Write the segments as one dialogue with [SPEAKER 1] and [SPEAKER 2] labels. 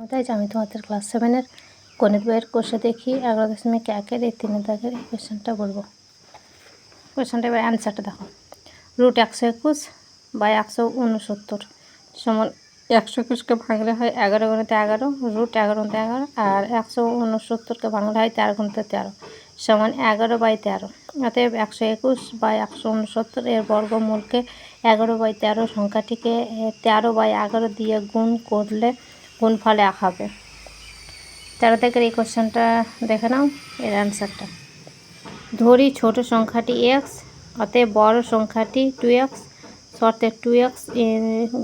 [SPEAKER 1] নমস্কার, আমি তোমাদের ক্লাস 7-এর গণিত বইয়ের কোর্সে দেখি 11.1-এর এই 3 দাগের এই কোয়েশ্চেনটা বলবো। কোয়েশ্চেনটা এবার অ্যান্সারটা দেখো। √121/169 সমান 121কে ভাঙলে হয় 11 × 11, √11 × 11, আর 169কে ভাঙলে হয় 13 × 13 সমান 11/13। অতএব 121/169 এর বর্গমূলকে 11/13 সংখ্যাটিকে 13/11 দিয়ে গুণ করলে গুণফল 1 হবে। 13 থেকে এই কোশ্চেনটা দেখে নাও, এর অ্যান্সারটা। ধরি ছোট সংখ্যাটি x, অতএব বড় সংখ্যাটি 2x, শর্তে 2x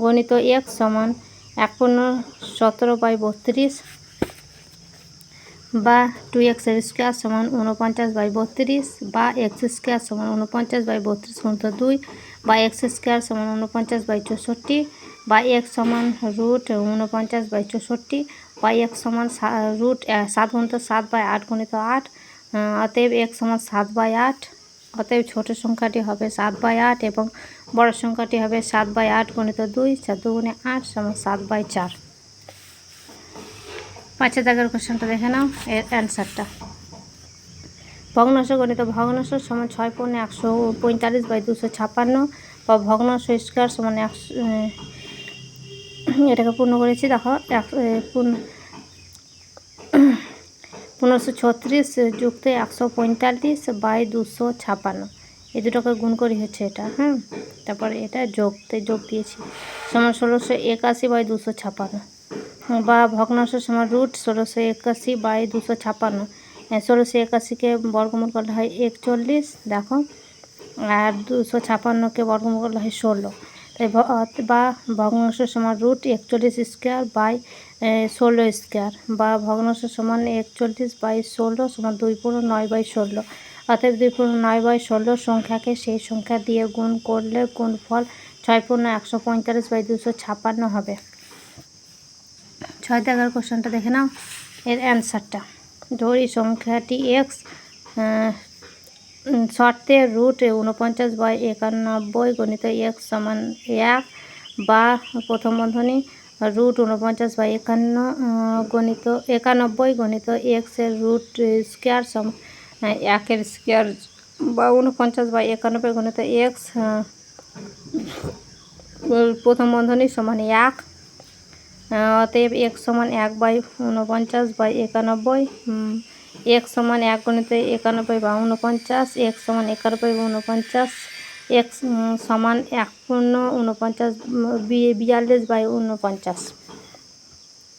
[SPEAKER 1] গণিত x সমান 1/17/32 বা 2x এর স্কোয়ার সমান 49/32 বা x স্কোয়ার সমান 49/32 গুণিত 2 বা x স্কোয়ার সমান 49/64 বা x সমান √49/64 বা x সমান √7 গুণিত 7/8 গুণিত 8। অতএব x সমান 7/8। অতএব ছোট সংখ্যাটি হবে 7/8 এবং বড় সংখ্যাটি হবে 7/8 গুণিত 2, 4 2 8 সমান 7/4। 5 দাগের কোশ্চেনটা দেখে নাও, এর অ্যান্সারটা। ভগ্নাংশ গণিত ভগ্নাংশ সমান 6×145/256 বা ভগ্নাংশ স্কোয়ার সমান এটাকে পূর্ণ করেছি, দেখো 1536 যুক্ত 145/256, এই দুটোকে গুণ করি হচ্ছে এটা। তারপরে এটা যোগ দিয়েছি সমান 1681/256 বা ভগ্নাংশ সমান √1681/256। 1681কে বর্গমূল করলে হয় 41, দেখো, আর 256কে বর্গমূল করলে হয় 16। তাই বা ভগ্নাংশ সমান √41/16² বা ভগ্নাংশ সমান 41/16 সমান 2×9/16। অতএব 2×9/16 সংখ্যাকে সেই সংখ্যা দিয়ে গুণ করলে গুণফল 6×145/256 হবে। 6 দাগের কোশ্চেনটা দেখে নাও, এর অ্যান্সারটা। ধরি সংখ্যাটি x, শর্তে √49/91 গণিত x সমান 1 বা প্রথম বন্ধনী √49/91 গণিত x এর রুট স্কোয়ার সমান 1 স্কোয়ার বা 49/91 গণিত x প্রথম বন্ধনী সমান 1। অতএব x সমান 1/49/91, x সমান 1 গণিত 91/49, x সমান 91/49, x সমান 1/42/49।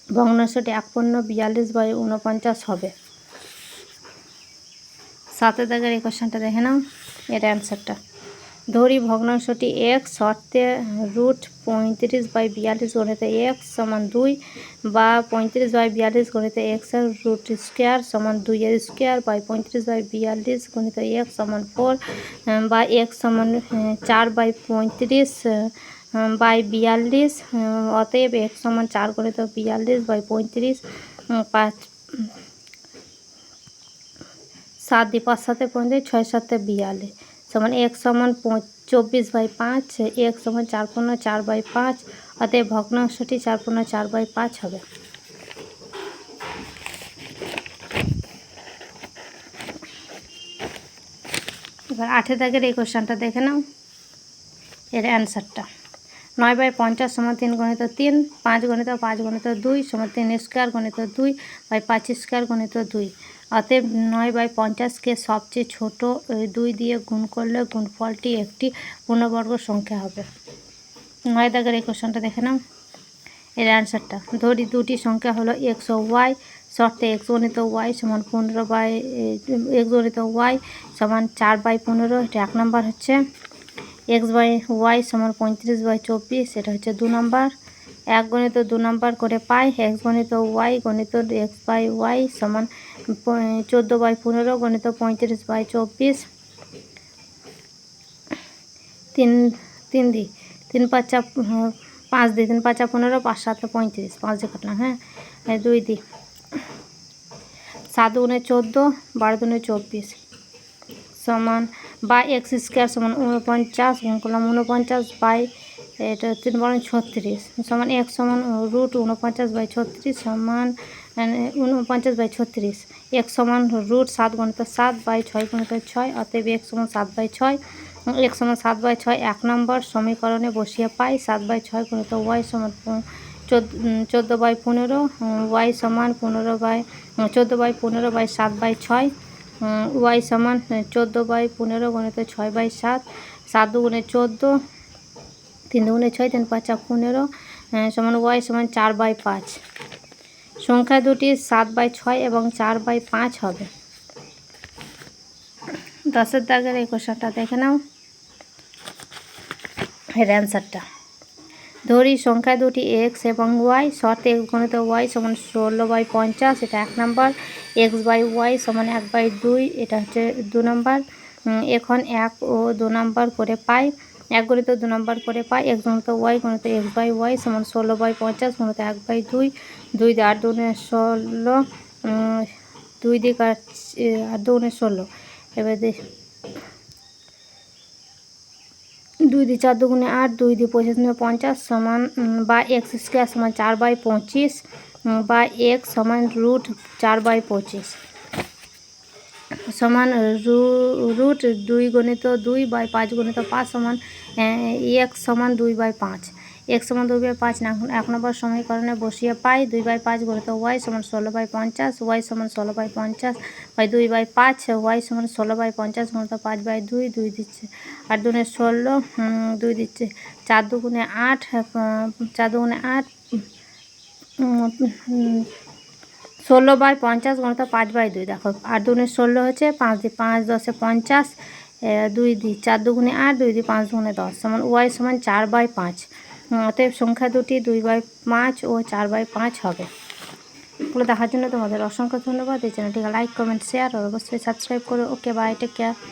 [SPEAKER 1] ভগ্নাংশটি 1/42/49 হবে। 7 দাগের এই কোশ্চেনটা দেখে নাও, এর অ্যান্সারটা। ধরি ভগ্নাংশটি x, শর্তে √35/42 গণিত x সমান 2 বা 35/42 গণিত x এর রুট স্কোয়ার সমান 2 এর স্কোয়ার বা 35/42 গণিত x সমান 4 বা x সমান 4/35/42। অতএব x সমান 4 গণিত 42/35, 7 দিয়ে 5 7 35, 6 7 42 সমান x সমান 24/5, x সমান 4×4/5। অতএব ভগ্নাংশটি 4×4/5 হবে। এবার 8 দাগের এই কোশ্চেনটা দেখে নাও, এর অ্যান্সারটা। 9/50 সমান 3 গণিত 3, 5 গণিত 5 গণিত 2 সমান 3 স্কোয়ার গণিত 2/5 স্কোয়ার গণিত 2। অতএব 9/50কে সবচেয়ে ছোট 2 দিয়ে গুণ করলে গুণফলটি একটি পূর্ণবর্গ সংখ্যা হবে। 9 দাগের এই কোশ্চেনটা দেখে নাও, এর অ্যান্সারটা। ধরি দুটি সংখ্যা হলো x ও y, শর্তে x গণিত y সমান 15x গণিত y সমান 4/15, এটা 1 নম্বর হচ্ছে। x/y সমান 35/24, এটা হচ্ছে 2 নম্বর। 1 গণিত 2 নম্বর করে পাই x গণিত y গণিত x/y সমান 14/15 গণিত 35/24। 3 দিই 3 5 5 দিই 3 5 15, 5 7 35, 5 দিয়ে কাটলাম। 2 দিই 7 × 14, 12 × 24 সমান বা x স্কোয়ার সমান 49 গুণ করলাম 49 এটা 3 বরং 36 সমান x সমান রুট 49/36 সমান 49/36। x সমান রুট 7 গুণিত 7 বাই 6 গুণিত 6, অতএব x সমান 7/6। x সমান 7/6 1 নম্বর সমীকরণে বসিয়ে পাই 7/6 গুণিত y সমান 14/15, y সমান 14/15/7/6, y সমান 14/15 গুণিত 6/7, 7 দুগুণে 14, 3 দুগুণে 6, 3 5 15 সমান y সমান 4/5। সংখ্যা দুটি 7/6 এবং 4/5 হবে। 10 দাগের এই কোশ্চেনটা দেখে নাও, এর অ্যান্সারটা। ধরি সংখ্যা দুটি x এবং y, শর্তে x গুণিত y সমান 16/50, এটা 1 নম্বর। x/y সমান 1/2, এটা হচ্ছে 2 নম্বর। এখন 1 ও 2 নম্বর করে পাই, 1 গুণিত 2 নম্বর করে পাই x গুণিত y গুণিত x/y সমান 16/50 গুণিত 1/2, 2 দিয়ে 8 দুগুণে 16, 2 দিয়ে 8 দুগুণে 16, এবার 2 দিয়ে 4 দুগুণে 8, 2 দিয়ে 25 50 সমান বা x² সমান 4/25 বা x সমান রুট 4/25 সমান রুট 2 গুণিত 2 বাই 5 গুণিত 5 সমান x সমান 2/5। x সমান 2/5 1 নম্বর সমীকরণে বসিয়ে পাই 2/5 গুণিত y সমান 16/50, y সমান 16/50 বাই 2/5, y সমান 16/50 গুণিত 5/2, 2 দিচ্ছে 8 দুগুণে 16, 2 দিচ্ছে 4 দুগুণে 8, 4 দুগুণে 8, 16/50 গুণিত 5/2, দেখো 8 দুগুণে 16 হচ্ছে, 5 দিয়ে 5 10 50, 2 দিয়ে 4 দুগুণে 8, 2 দিয়ে 5 দুগুণে 10 সমান y সমান 4/5। অতএব সংখ্যা দুটি 2/5 ও 4/5 হবে। এগুলো দেখার জন্য তোমাদের অসংখ্য ধন্যবাদ। এই চ্যানেলটিকে লাইক, কমেন্ট, শেয়ার আর অবশ্যই সাবস্ক্রাইব করো। ওকে, বাই, টেক কেয়ার।